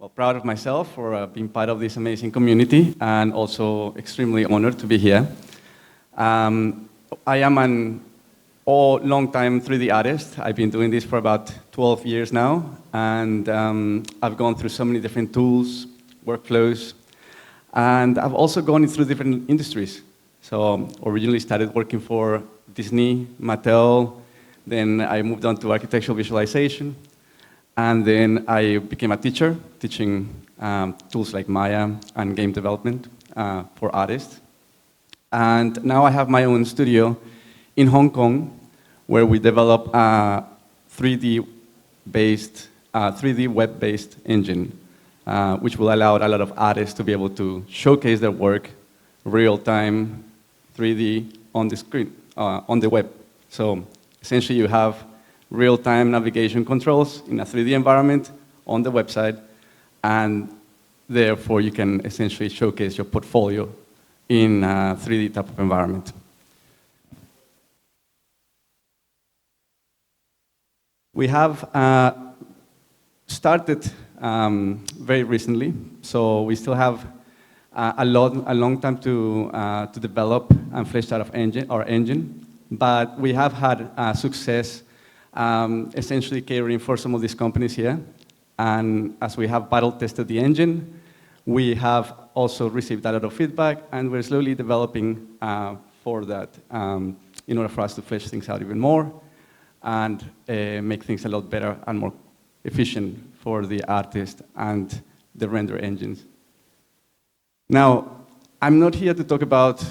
well, proud of myself for being part of this amazing community, and also extremely honored to be here. I am an long-time 3D artist. I've been doing this for about 12 years now, and I've gone through so many different tools, workflows, and I've also gone through different industries. So originally started working for Disney, Mattel, then I moved on to architectural visualization, and then I became a teacher, teaching tools like Maya and game development for artists. And now I have my own studio in Hong Kong, where we develop a 3D web-based engine, which will allow a lot of artists to be able to showcase their work real-time 3D on the screen, on the web. So essentially you have real-time navigation controls in a 3D environment on the website, and therefore you can essentially showcase your portfolio in a 3D type of environment. We have started very recently, so we still have a long time to develop and flesh out our engine, but we have had success essentially catering for some of these companies here, and as we have battle tested the engine, we have also received a lot of feedback, and we're slowly developing for that in order for us to flesh things out even more and make things a lot better and more efficient for the artist and the render engines. Now, I'm not here to talk about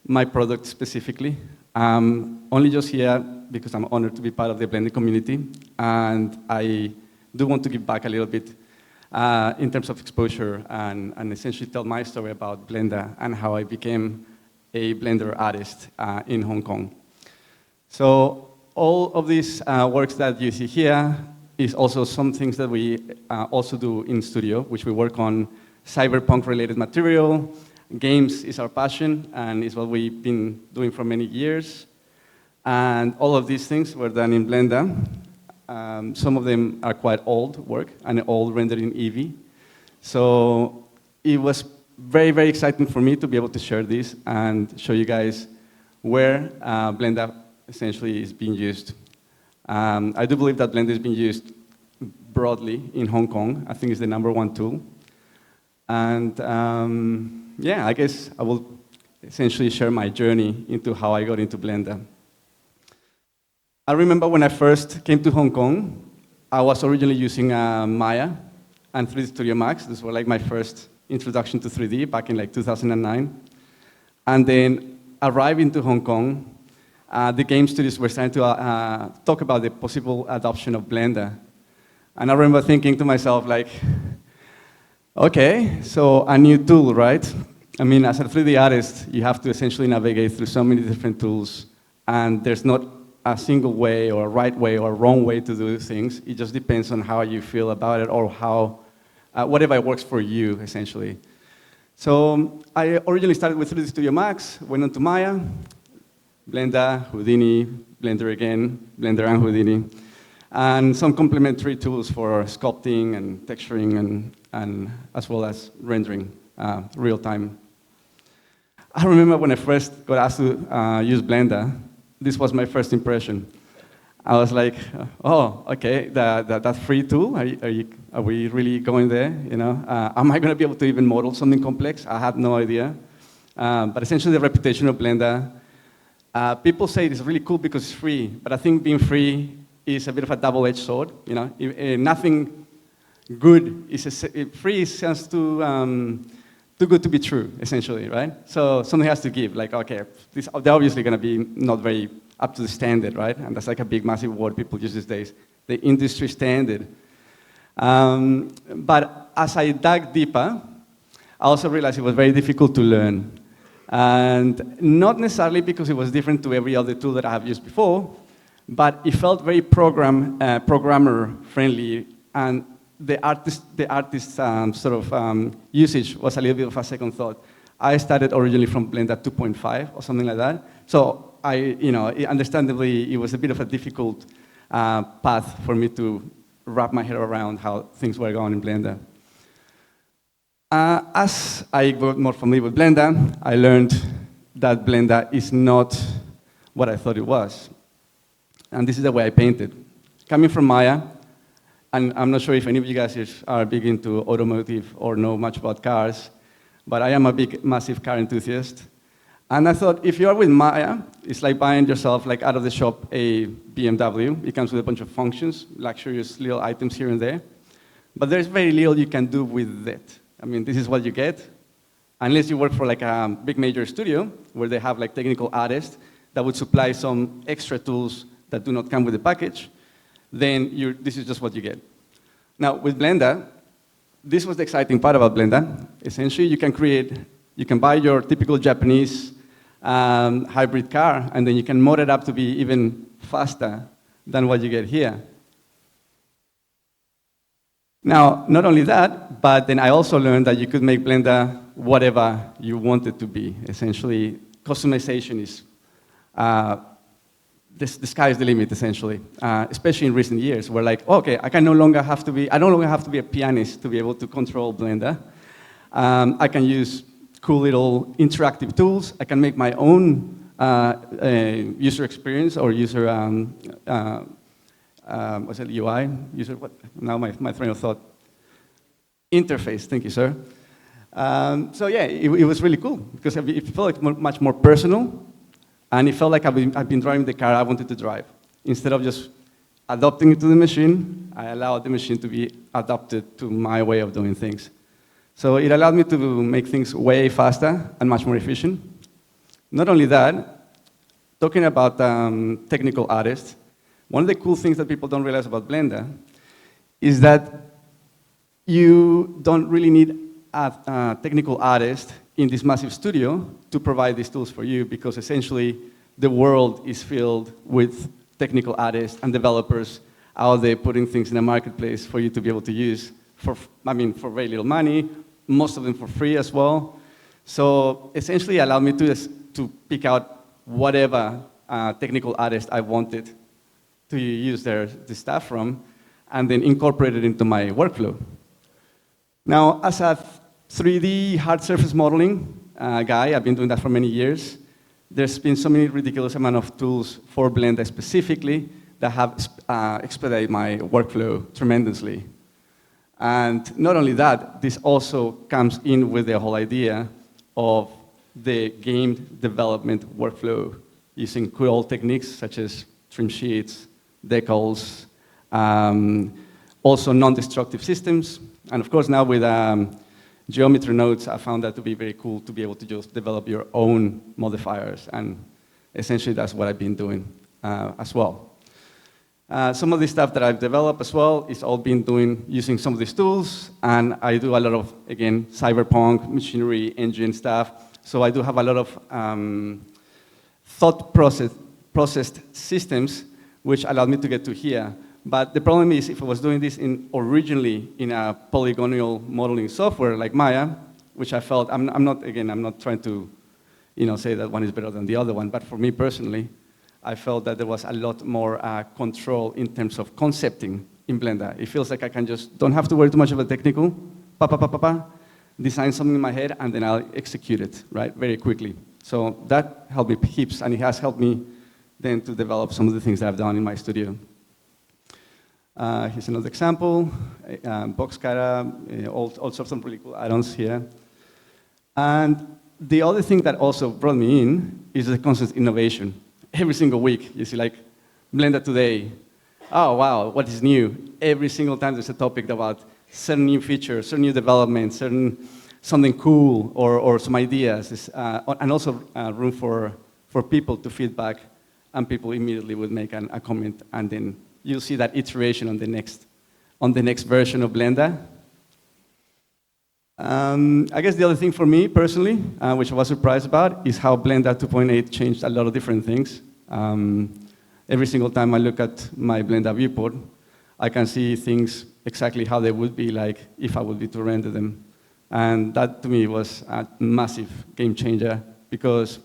my product specifically. I'm only just here because I'm honored to be part of the Blender community, and I do want to give back a little bit in terms of exposure and essentially tell my story about Blender and how I became a Blender artist in Hong Kong. So all of these works that you see here is also some things that we also do in studio, which we work on cyberpunk-related material. Games is our passion, and is what we've been doing for many years. And all of these things were done in Blender. Some of them are quite old work, and all rendered in Eevee. So it was very, very exciting for me to be able to share this and show you guys where Blender essentially is being used. I do believe that Blender is being used broadly in Hong Kong. I think it's the #1 tool. And yeah, I guess I will essentially share my journey into how I got into Blender. I remember when I first came to Hong Kong, I was originally using Maya and 3D Studio Max. These were like my first introduction to 3D back in like 2009. And then arriving to Hong Kong, the game studios were starting to talk about the possible adoption of Blender. And I remember thinking to myself, like, okay, so a new tool, right? I mean, as a 3D artist, you have to essentially navigate through so many different tools, and there's not a single way or a right way or a wrong way to do things. It just depends on how you feel about it or how, whatever works for you, essentially. So I originally started with 3D Studio Max, went on to Maya, Blender, Houdini, Blender again, Blender and Houdini, and some complementary tools for sculpting and texturing and as well as rendering real time. I remember when I first got asked to use Blender, this was my first impression. I was like, oh, okay, that free tool, are we really going there? You know, am I going to be able to even model something complex? I had no idea. But essentially the reputation of Blender, people say it's really cool because it's free, but I think being free is a bit of a double-edged sword. You know, nothing good is free sounds too good to be true, essentially, right? So something has to give. Like, okay, they're obviously going to be not very up to the standard, right? And that's like a big, massive word people use these days, the industry standard. But as I dug deeper, I also realized it was very difficult to learn. And not necessarily because it was different to every other tool that I have used before, but it felt very programmer-friendly, and the artist usage was a little bit of a second thought. I started originally from Blender 2.5 or something like that, so understandably, it was a bit of a difficult path for me to wrap my head around how things were going in Blender. As I got more familiar with Blender, I learned that Blender is not what I thought it was. And this is the way I painted. Coming from Maya, and I'm not sure if any of you guys are big into automotive or know much about cars, but I am a big, massive car enthusiast. And I thought, if you are with Maya, it's like buying yourself, like out of the shop, a BMW. It comes with a bunch of functions, luxurious little items here and there. But there's very little you can do with it. I mean, this is what you get. Unless you work for like a big major studio, where they have like technical artists that would supply some extra tools that do not come with the package, then this is just what you get. Now, with Blender, this was the exciting part about Blender. Essentially, you can buy your typical Japanese hybrid car, and then you can mod it up to be even faster than what you get here. Now, not only that, but then I also learned that you could make Blender whatever you want it to be. Essentially, customization is the sky is the limit, essentially. Especially in recent years, where like, okay, I no longer have to be a pianist to be able to control Blender. I can use cool little interactive tools. I can make my own user experience or user what's it, UI? User what? Now my train of thought. Interface. Thank you, sir. So yeah, it was really cool because it felt like much more personal. And it felt like I've been driving the car I wanted to drive. Instead of just adapting it to the machine, I allowed the machine to be adapted to my way of doing things. So it allowed me to make things way faster and much more efficient. Not only that, talking about technical artists, one of the cool things that people don't realize about Blender is that you don't really need a technical artist in this massive studio to provide these tools for you, because essentially the world is filled with technical artists and developers out there putting things in the marketplace for you to be able to use for very little money, most of them for free as well. So essentially it allowed me to pick out whatever technical artist I wanted to use the stuff from, and then incorporate it into my workflow. Now, as a 3D hard surface modeling guy, I've been doing that for many years. There's been so many ridiculous amount of tools for Blender specifically that have expedited my workflow tremendously. And not only that, this also comes in with the whole idea of the game development workflow using cool techniques such as trim sheets, decals, also non-destructive systems. And of course now with geometry nodes, I found that to be very cool to be able to just develop your own modifiers. And essentially that's what I've been doing as well. Some of the stuff that I've developed as well is all been doing using some of these tools. And I do a lot of, again, cyberpunk, machinery, engine stuff. So I do have a lot of thought processed systems which allowed me to get to here. But the problem is, if I was doing this originally in a polygonal modeling software like Maya, which I felt, I'm not trying to say that one is better than the other one, but for me personally, I felt that there was a lot more control in terms of concepting in Blender. It feels like I don't have to worry too much of a technical, design something in my head, and then I'll execute it, right, very quickly. So that helped me heaps, and it has helped me then to develop some of the things that I've done in my studio. Here's another example, box cutter, all sorts of really cool add-ons here. And the other thing that also brought me in is the constant innovation. Every single week, you see like, Blender today, oh wow, what is new? Every single time there's a topic about certain new features, certain new developments, something cool, or some ideas, and also room for people to feedback, and people immediately would make a comment, and then you'll see that iteration on the next version of Blender. I guess the other thing for me personally, which I was surprised about, is how Blender 2.8 changed a lot of different things. Every single time I look at my Blender viewport, I can see things exactly how they would be like if I would be to render them. And that to me was a massive game changer, because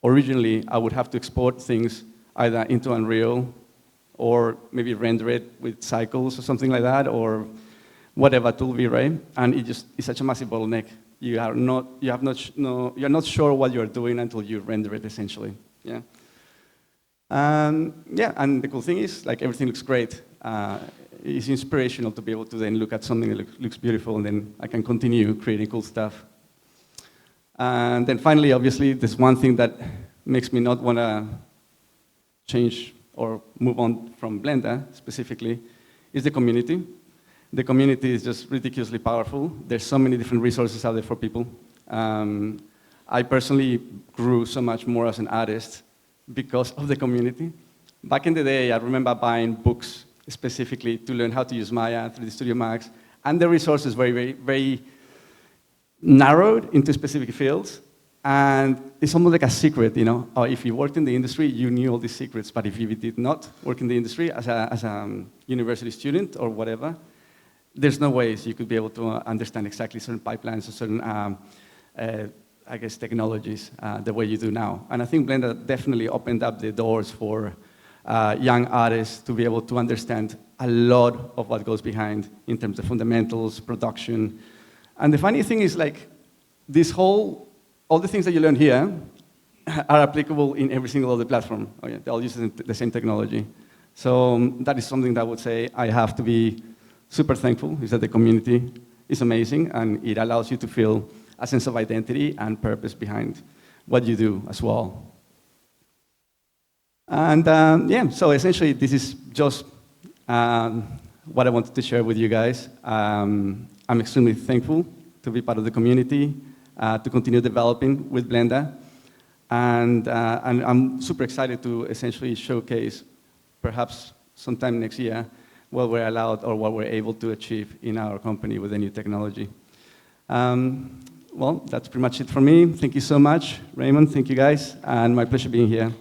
originally I would have to export things either into Unreal or maybe render it with cycles or something like that, or whatever tool we run, and it's such a massive bottleneck. You're not sure what you're doing until you render it, essentially. Yeah. Yeah, and the cool thing is, like, everything looks great. It's inspirational to be able to then look at something that looks beautiful, and then I can continue creating cool stuff. And then finally, obviously, there's one thing that makes me not want to change or move on from Blender specifically, is the community. The community is just ridiculously powerful. There's so many different resources out there for people. I personally grew so much more as an artist because of the community. Back in the day, I remember buying books specifically to learn how to use Maya, 3D Studio Max, and the resources very narrowed into specific fields. And it's almost like a secret, you know? Or if you worked in the industry, you knew all these secrets, but if you did not work in the industry as a university student or whatever, there's no ways you could be able to understand exactly certain pipelines or certain, I guess, technologies the way you do now. And I think Blender definitely opened up the doors for young artists to be able to understand a lot of what goes behind in terms of fundamentals, production. And the funny thing is, like, all the things that you learn here are applicable in every single other platform. Oh, yeah, they all use the same technology. So that is something that I would say I have to be super thankful, is that the community is amazing, and it allows you to feel a sense of identity and purpose behind what you do as well. And yeah, so essentially this is just what I wanted to share with you guys. I'm extremely thankful to be part of the community, to continue developing with Blender. And I'm super excited to essentially showcase, perhaps sometime next year, what we're allowed or what we're able to achieve in our company with the new technology. Well, that's pretty much it for me. Thank you so much, Raymond. Thank you, guys. And my pleasure being here.